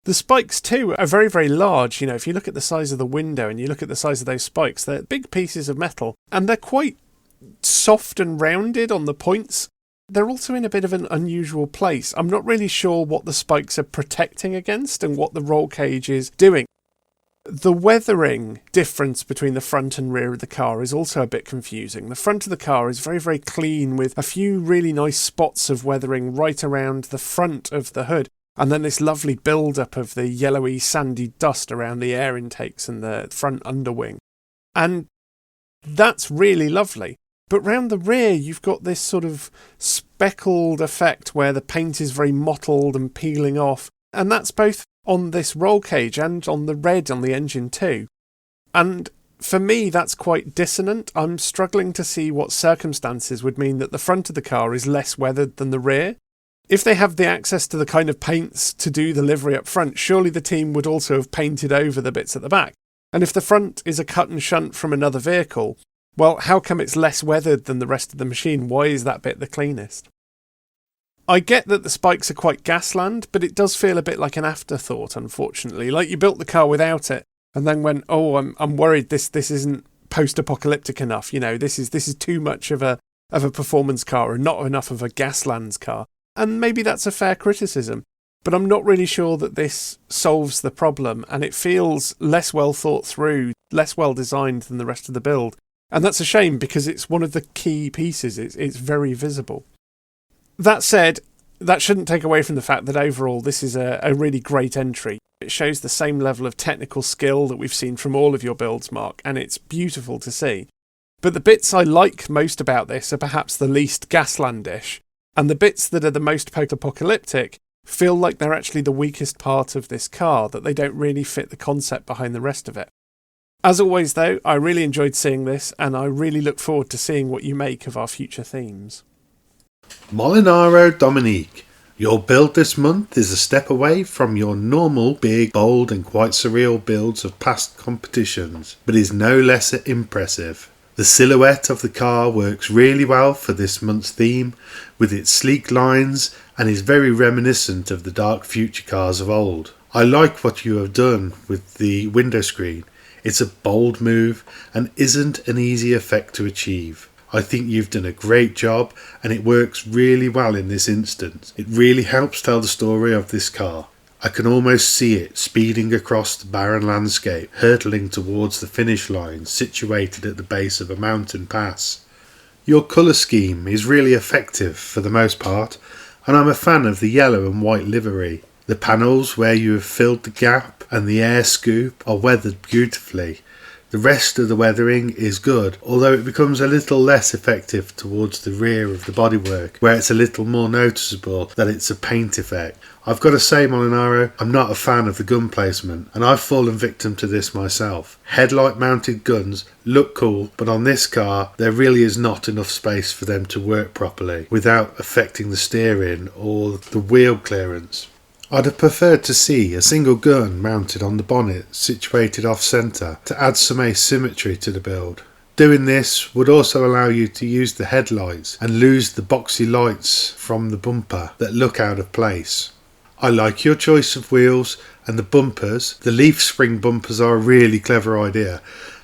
The spikes too are very, very large. You know, if you look at the size of the window and you look at the size of those spikes, they're big pieces of metal, and they're quite soft and rounded on the points. They're also in a bit of an unusual place. I'm not really sure what the spikes are protecting against and what the roll cage is doing. The weathering difference between the front and rear of the car is also a bit confusing. The front of the car is very, very clean with a few really nice spots of weathering right around the front of the hood. And then this lovely build-up of the yellowy, sandy dust around the air intakes and the front underwing. And that's really lovely. But round the rear, you've got this sort of speckled effect where the paint is very mottled and peeling off. And that's both on this roll cage and on the red on the engine too. And for me, that's quite dissonant. I'm struggling to see what circumstances would mean that the front of the car is less weathered than the rear. If they have the access to the kind of paints to do the livery up front, surely the team would also have painted over the bits at the back. And if the front is a cut and shunt from another vehicle, well, how come it's less weathered than the rest of the machine? Why is that bit the cleanest? I get that the spikes are quite Gasland, but it does feel a bit like an afterthought, unfortunately. Like you built the car without it, and then went, oh, I'm worried this isn't post-apocalyptic enough. You know, this is too much of a performance car and not enough of a Gaslands car. And maybe that's a fair criticism, but I'm not really sure that this solves the problem, and it feels less well thought through, less well designed than the rest of the build. And that's a shame because it's one of the key pieces. It's very visible. That said, that shouldn't take away from the fact that overall this is a really great entry. It shows the same level of technical skill that we've seen from all of your builds, Mark, and it's beautiful to see. But the bits I like most about this are perhaps the least Gaslandish. And the bits that are the most post-apocalyptic feel like they're actually the weakest part of this car, that they don't really fit the concept behind the rest of it. As always, though, I really enjoyed seeing this, and I really look forward to seeing what you make of our future themes.
Molinaro Dominique, Your build this month is a step away from your normal, big, bold and quite surreal builds of past competitions, but is no less impressive. The silhouette of the car works really well for this month's theme, with its sleek lines, and is very reminiscent of the dark future cars of old. I like what you have done with the window screen. It's a bold move and isn't an easy effect to achieve. I think you've done a great job and it works really well in this instance. It really helps tell the story of this car. I can almost see it speeding across the barren landscape, hurtling towards the finish line situated at the base of a mountain pass. Your colour scheme is really effective for the most part, and I'm a fan of the yellow and white livery. The panels where you have filled the gap and the air scoop are weathered beautifully. The rest of the weathering is good, although it becomes a little less effective towards the rear of the bodywork, where it's a little more noticeable that it's a paint effect. I've got to say, Molinaro, I'm not a fan of the gun placement, and I've fallen victim to this myself. Headlight mounted guns look cool, but on this car there really is not enough space for them to work properly without affecting the steering or the wheel clearance. I'd have preferred to see a single gun mounted on the bonnet situated off centre to add some asymmetry to the build. Doing this would also allow you to use the headlights and lose the boxy lights from the bumper that look out of place. I like your choice of wheels and the bumpers. The leaf spring bumpers are a really clever idea,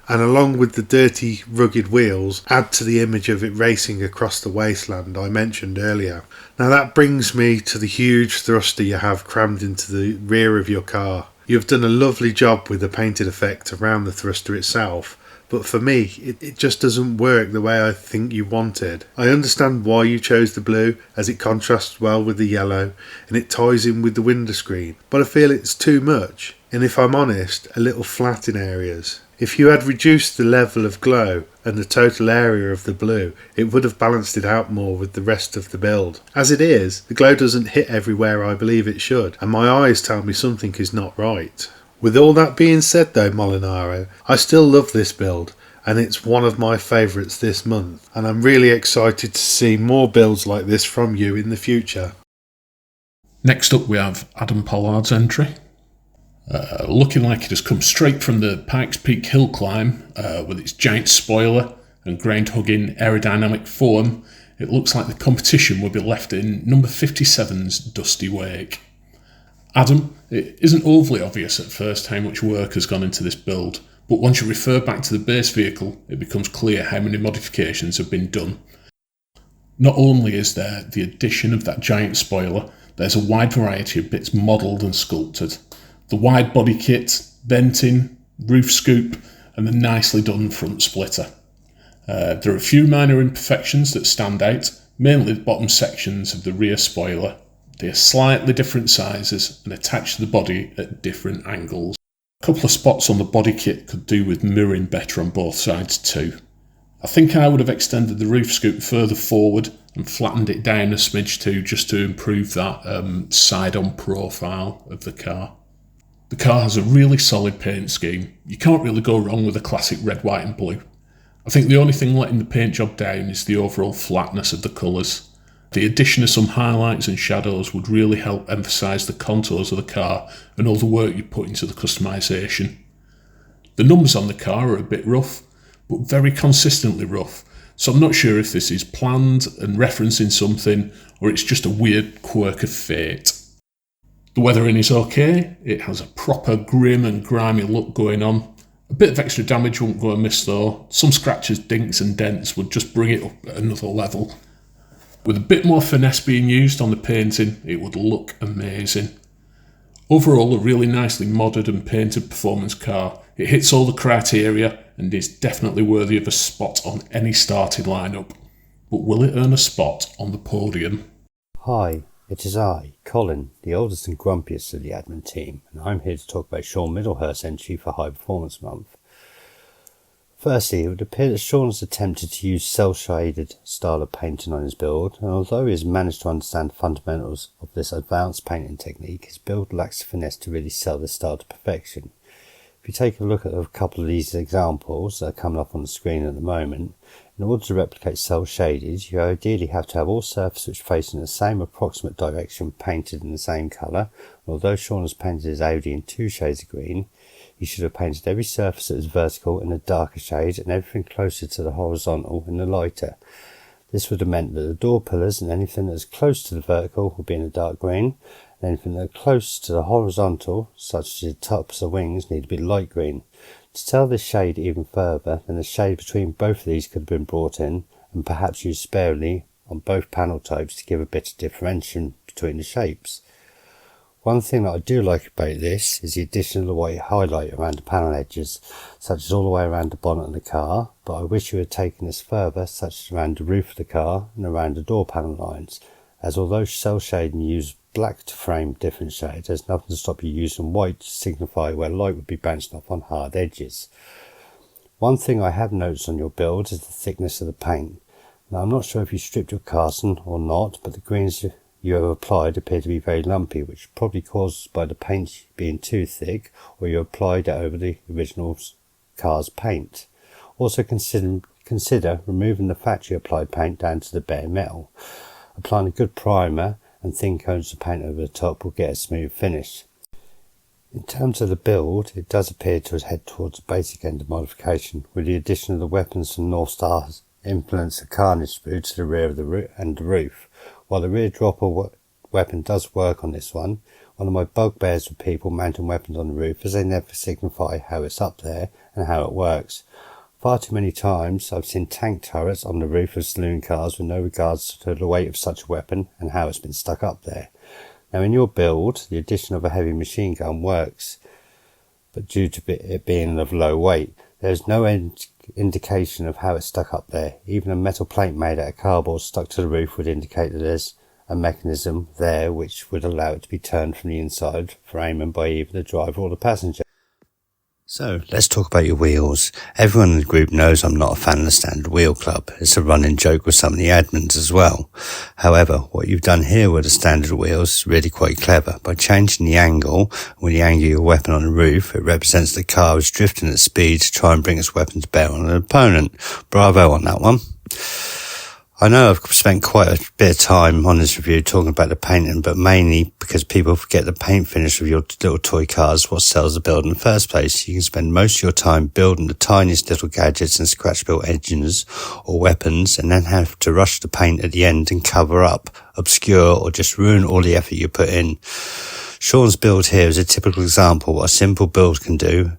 and along with the dirty, rugged wheels, add to the image of it racing across the wasteland I mentioned earlier. Now that brings me to the huge thruster you have crammed into the rear of your car. You've done a lovely job with the painted effect around the thruster itself, but for me, it just doesn't work the way I think you wanted. I understand why you chose the blue, as it contrasts well with the yellow, and it ties in with the window screen, but I feel it's too much, and if I'm honest, a little flat in areas. If you had reduced the level of glow and the total area of the blue, it would have balanced it out more with the rest of the build. As it is, the glow doesn't hit everywhere I believe it should, and my eyes tell me something is not right. With all that being said though, Molinaro, I still love this build, and it's one of my favourites this month, and I'm really excited to see more builds like this from you in the future.
Next up we have Adam Pollard's entry. Looking like it has come straight from the Pikes Peak hill climb, with its giant spoiler and ground-hugging aerodynamic form, it looks like the competition will be left in number 57's dusty wake. Adam, it isn't overly obvious at first how much work has gone into this build, but once you refer back to the base vehicle, it becomes clear how many modifications have been done. Not only is there the addition of that giant spoiler, there's a wide variety of bits modelled and sculpted. The wide body kit, venting, roof scoop, and the nicely done front splitter. There are a few minor imperfections that stand out, mainly the bottom sections of the rear spoiler. They are slightly different sizes and attached to the body at different angles. A couple of spots on the body kit could do with mirroring better on both sides too. I think I would have extended the roof scoop further forward and flattened it down a smidge too, just to improve that side-on profile of the car. The car has a really solid paint scheme. You can't really go wrong with a classic red, white and blue. I think the only thing letting the paint job down is the overall flatness of the colours. The addition of some highlights and shadows would really help emphasise the contours of the car and all the work you put into the customisation. The numbers on the car are a bit rough, but very consistently rough, so I'm not sure if this is planned and referencing something or it's just a weird quirk of fate. The weathering is okay, it has a proper grim and grimy look going on. A bit of extra damage won't go amiss though. Some scratches, dinks and dents would just bring it up at another level. With a bit more finesse being used on the painting, it would look amazing. Overall, a really nicely modded and painted performance car. It hits all the criteria and is definitely worthy of a spot on any starting lineup. But will it earn a spot on the podium?
Hi, it is I, Colin, the oldest and grumpiest of the admin team, and I'm here to talk about SHA Middlehurst's entry for High Performance Month. Firstly, it would appear that Sean has attempted to use cel-shaded style of painting on his build, and although he has managed to understand the fundamentals of this advanced painting technique, his build lacks the finesse to really sell this style to perfection. If you take a look at a couple of these examples that are coming up on the screen at the moment, in order to replicate cell shaded, you ideally have to have all surfaces which face in the same approximate direction painted in the same colour. Although Sean has painted his Audi in 2 shades of green, he should have painted every surface that is vertical in a darker shade and everything closer to the horizontal in a lighter. This would have meant that the door pillars and anything that is close to the vertical would be in a dark green, and anything that is close to the horizontal, such as the tops of wings, need to be light green. To tell this shade even further, then the shade between both of these could have been brought in, and perhaps used sparingly on both panel types to give a bit of differentiation between the shapes. One thing that I do like about this is the addition of the white highlight around the panel edges, such as all the way around the bonnet of the car, but I wish you had taken this further, such as around the roof of the car and around the door panel lines, as although cell shading used black to frame different shades, there's nothing to stop you using white to signify where light would be bouncing off on hard edges. One thing I have noticed on your build is the thickness of the paint. Now I'm not sure if you stripped your casting or not, but the greens you have applied appear to be very lumpy, which is probably caused by the paint being too thick, or you applied it over the original car's paint. Also consider removing the factory applied paint down to the bare metal. Applying a good primer and thin coats of paint over the top will get a smooth finish. In terms of the build, it does appear to head towards the basic end of modification, with the addition of the weapons from North Star's influence of Carnage sprue to the rear of the roof. While the rear dropper weapon does work on this one of my bugbears with people mounting weapons on the roof is they never signify how it's up there and how it works. Far too many times I've seen tank turrets on the roof of saloon cars with no regards to the weight of such a weapon and how it's been stuck up there. Now in your build, the addition of a heavy machine gun works, but due to it being of low weight, there is no indication of how it's stuck up there. Even a metal plate made out of cardboard stuck to the roof would indicate that there's a mechanism there which would allow it to be turned from the inside for aiming by either the driver or the passenger. So, let's talk about your wheels. Everyone in the group knows I'm not a fan of the standard wheel club. It's a running joke with some of the admins as well. However, what you've done here with the standard wheels is really quite clever. By changing the angle, when you angle your weapon on the roof, it represents the car is drifting at speed to try and bring its weapon to bear on an opponent. Bravo on that one. I know I've spent quite a bit of time on this review talking about the painting, but mainly because people forget the paint finish of your little toy cars, what sells the build in the first place. You can spend most of your time building the tiniest little gadgets and scratch-built engines or weapons, and then have to rush the paint at the end and cover up, obscure, or just ruin all the effort you put in. Sean's build here is a typical example of what a simple build can do.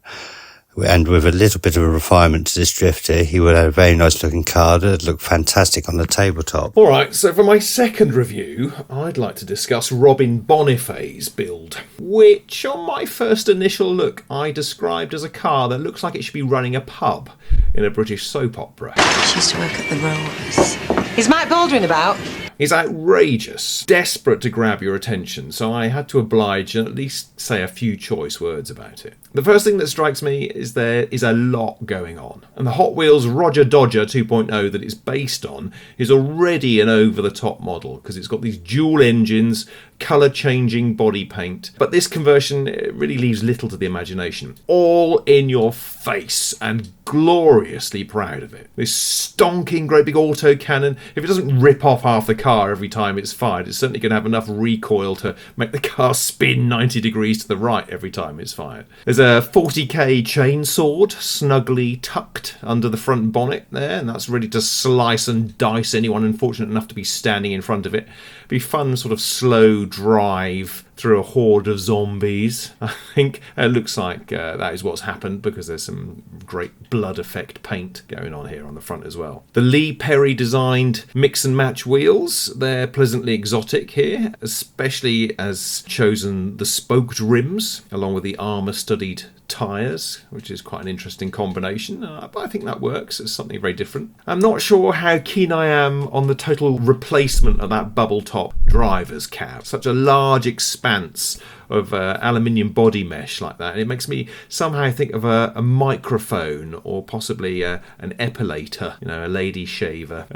And with a little bit of a refinement to this drifter, he would have a very nice looking car that would look fantastic on the tabletop.
Alright, so for my second review, I'd like to discuss Robin Bonifay's build, which on my first initial look I described as a car that looks like it should be running a pub in a British soap opera.
She used to work at the Rovers. Is Mike Baldwin about?
He's outrageous, desperate to grab your attention, so I had to oblige and at least say a few choice words about it. The first thing that strikes me is there is a lot going on, and the Hot Wheels Roger Dodger 2.0 that it's based on is already an over-the-top model because it's got these dual engines, colour-changing body paint, but this conversion really leaves little to the imagination. All in your face, and gloriously proud of it. This stonking great big autocannon, if it doesn't rip off half the car every time it's fired, it's certainly going to have enough recoil to make the car spin 90 degrees to the right every time it's fired. There's a 40k chainsword snugly tucked under the front bonnet there, and that's ready to slice and dice anyone unfortunate enough to be standing in front of it. Be fun sort of slow drive through a horde of zombies. I think it looks like that is what's happened because there's some great blood effect paint going on here on the front as well. The Lee Perry designed mix and match wheels, they're pleasantly exotic here, especially as chosen the spoked rims along with the armour studied tyres, which is quite an interesting combination, but I think that works. It's something very different. I'm not sure how keen I am on the total replacement of that bubble top driver's cab. Such a large expanse aluminium body mesh like that, and it makes me somehow think of a microphone or possibly an epilator, a lady shaver.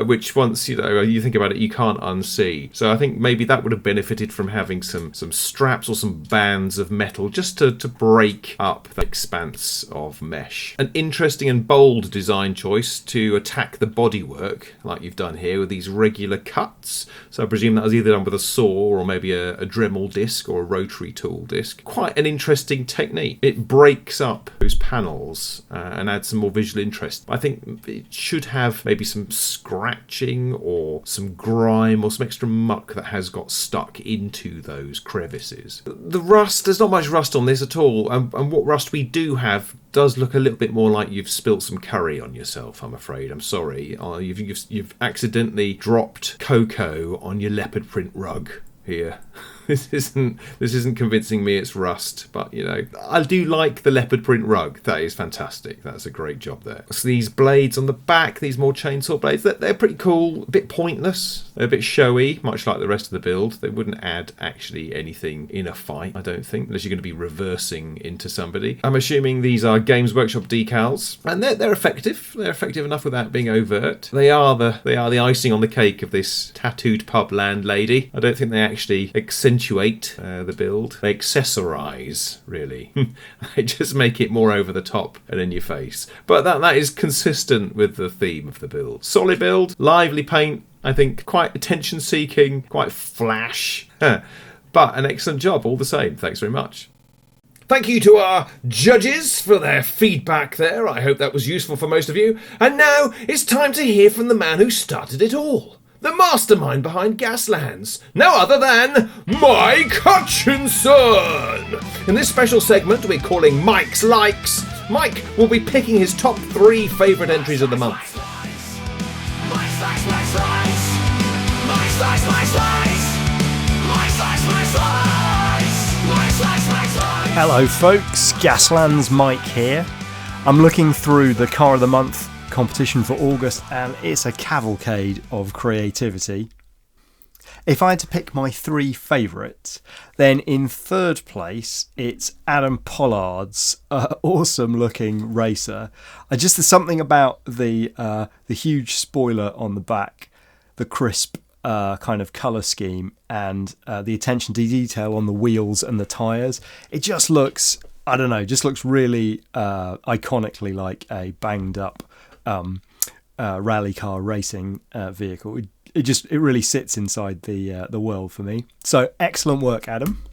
Which once you think about it, you can't unsee. So I think maybe that would have benefited from having some straps or some bands of metal just to break up the expanse of mesh. An interesting and bold design choice to attack the bodywork, like you've done here with these regular cuts. So I presume that was either done with a saw or maybe a Dremel disc or a rotary tool disc. Quite an interesting technique. It breaks up those panels and adds some more visual interest. I think it should have maybe some scratching or some grime or some extra muck that has got stuck into those crevices. The rust, there's not much rust on this at all, and what rust we do have does look a little bit more like you've spilt some curry on yourself, I'm afraid. I'm sorry. You've accidentally dropped cocoa on your leopard print rug here. This isn't convincing me it's rust, but I do like the leopard print rug. That is fantastic. That's a great job there. So these blades on the back, these more chainsaw blades, they're pretty cool, a bit pointless, they're a bit showy, much like the rest of the build. They wouldn't add actually anything in a fight, I don't think, unless you're going to be reversing into somebody. I'm assuming these are Games Workshop decals, and they're effective. They're effective enough without being overt. They are the icing on the cake of this tattooed pub landlady. I don't think they actually accentuate the build. They accessorize, really. They just make it more over the top and in your face. But that is consistent with the theme of the build. Solid build, lively paint, I think quite attention-seeking, quite flash. But an excellent job all the same. Thanks very much. Thank you to our judges for their feedback there. I hope that was useful for most of you. And now it's time to hear from the man who started it all. The mastermind behind Gaslands, no other than Mike Hutchinson! In this special segment we're calling Mike's Likes, Mike will be picking his top 3 favourite entries of the month.
Hello folks, Gaslands Mike here. I'm looking through the Car of the Month competition for August, and it's a cavalcade of creativity. If I had to pick my 3 favourites, then in third place it's Adam Pollard's awesome looking racer. There's something about the huge spoiler on the back, the crisp kind of colour scheme, and the attention to detail on the wheels and the tyres. It just looks, just looks really iconically like a banged up rally car racing vehicle. It really sits inside the world for me. So excellent work, Adam.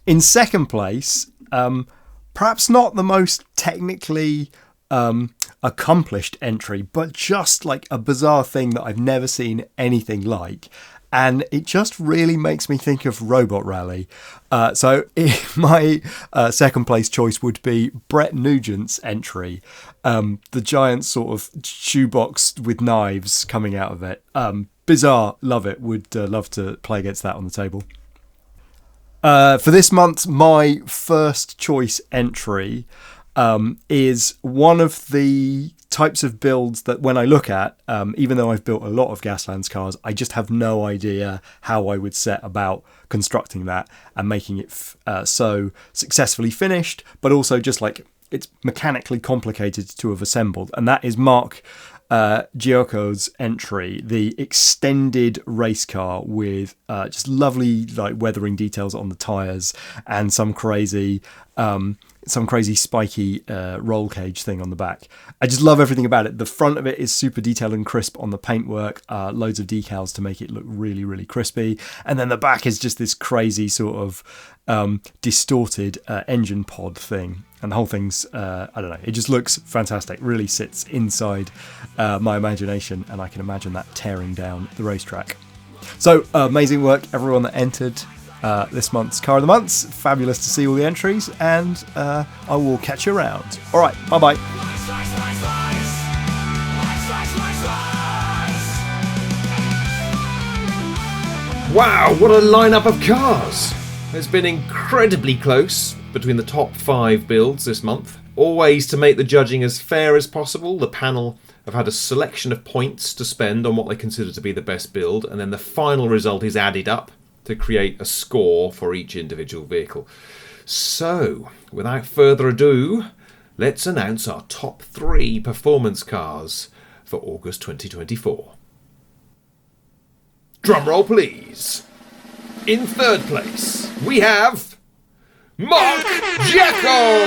In second place, perhaps not the most technically accomplished entry, but just like a bizarre thing that I've never seen anything like. And it just really makes me think of Robot Rally. So my second place choice would be Brett Nugent's entry. The giant sort of shoebox with knives coming out of it. Bizarre, love it. Would love to play against that on the table. For this month, my first choice entry is one of the types of builds that when I look at, even though I've built a lot of Gaslands cars, I just have no idea how I would set about constructing that and making it so successfully finished, but also just like it's mechanically complicated to have assembled. And that is Mark Jacko's entry, the extended race car with just lovely like weathering details on the tyres and some crazy spiky roll cage thing on the back. I just love everything about it. The front of it is super detailed and crisp on the paintwork, loads of decals to make it look really, really crispy. And then the back is just this crazy sort of distorted engine pod thing. And the whole thing's, it just looks fantastic. Really sits inside my imagination, and I can imagine that tearing down the racetrack. So amazing work, everyone that entered this month's Car of the Months. Fabulous to see all the entries, and I will catch you around. All right, bye-bye.
Wow, what a lineup of cars! It's been incredibly close between the top 5 builds this month. Always to make the judging as fair as possible, the panel have had a selection of points to spend on what they consider to be the best build, and then the final result is added up to to create a score for each individual vehicle. So, without further ado, let's announce our top 3 performance cars for August 2024. Drumroll please. In third place, we have Mark Jacko!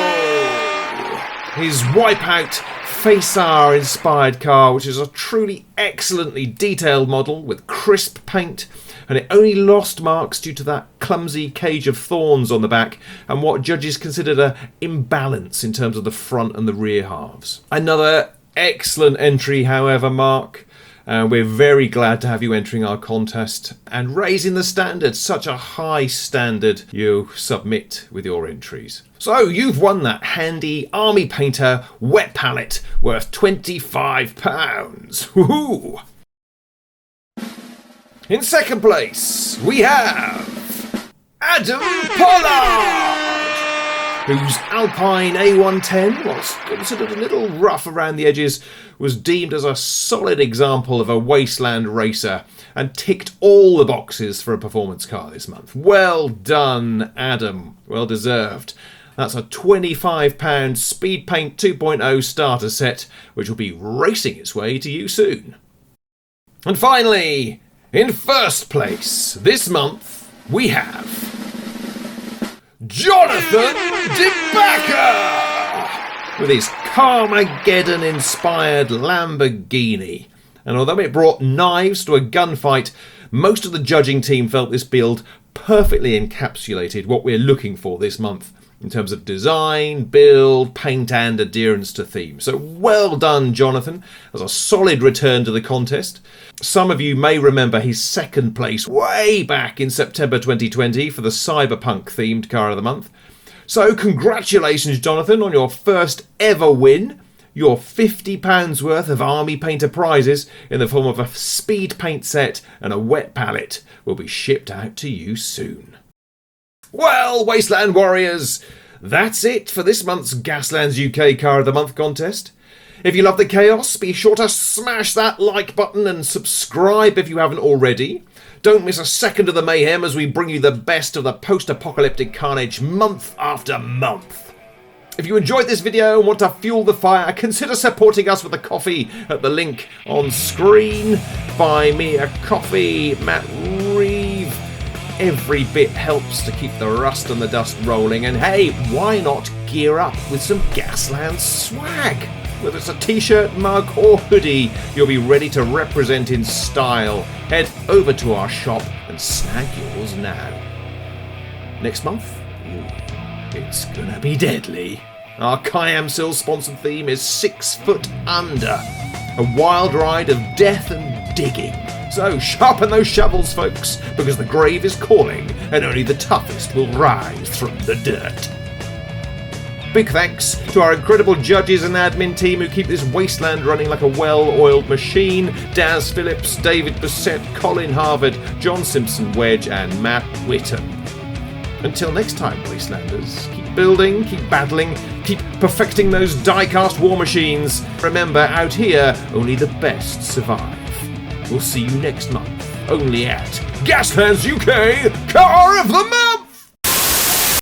His Wipeout Facer inspired car, which is a truly excellently detailed model with crisp paint, and it only lost marks due to that clumsy cage of thorns on the back and what judges considered an imbalance in terms of the front and the rear halves. Another excellent entry, however, Mark. We're very glad to have you entering our contest and raising the standard. Such a high standard you submit with your entries. So you've won that handy Army Painter wet palette worth £25. Woohoo! In second place, we have Adam Pollard, whose Alpine A110, whilst considered a little rough around the edges, was deemed as a solid example of a wasteland racer and ticked all the boxes for a performance car this month. Well done, Adam. Well deserved. That's a £25 Speed Paint 2.0 starter set, which will be racing its way to you soon. And finally, in first place this month, we have Jonathan DeBacker with his Carmageddon-inspired Lamborghini. And although it brought knives to a gunfight, most of the judging team felt this build perfectly encapsulated what we're looking for this month in terms of design, build, paint and adherence to theme. So well done, Jonathan. As a solid return to the contest. Some of you may remember his second place way back in September 2020 for the Cyberpunk themed car of the month. So congratulations, Jonathan, on your first ever win. Your £50 worth of Army Painter prizes in the form of a speed paint set and a wet palette will be shipped out to you soon. Well, Wasteland Warriors, that's it for this month's Gaslands UK Car of the Month contest. If you love the chaos, be sure to smash that like button and subscribe if you haven't already. Don't miss a second of the mayhem as we bring you the best of the post-apocalyptic carnage month after month. If you enjoyed this video and want to fuel the fire, consider supporting us with a coffee at the link on screen. Buy me a coffee, Matt Reeve. Every bit helps to keep the rust and the dust rolling. And hey, why not gear up with some Gaslands swag? Whether it's a t-shirt, mug or hoodie, you'll be ready to represent in style. Head over to our shop and snag yours now. Next month, it's gonna be deadly. Our Kayamsil sponsored theme is 6 Foot Under, a wild ride of death and digging. So sharpen those shovels, folks, because the grave is calling and only the toughest will rise from the dirt. Big thanks to our incredible judges and admin team who keep this wasteland running like a well-oiled machine. Daz Phillips, David Bissett, Colin Harvard, John Simpson Wedge and Matt Whittam. Until next time, Wastelanders, keep building, keep battling, keep perfecting those die-cast war machines. Remember, out here, only the best survive. We'll see you next month, only at Gaslands UK Car of the Month!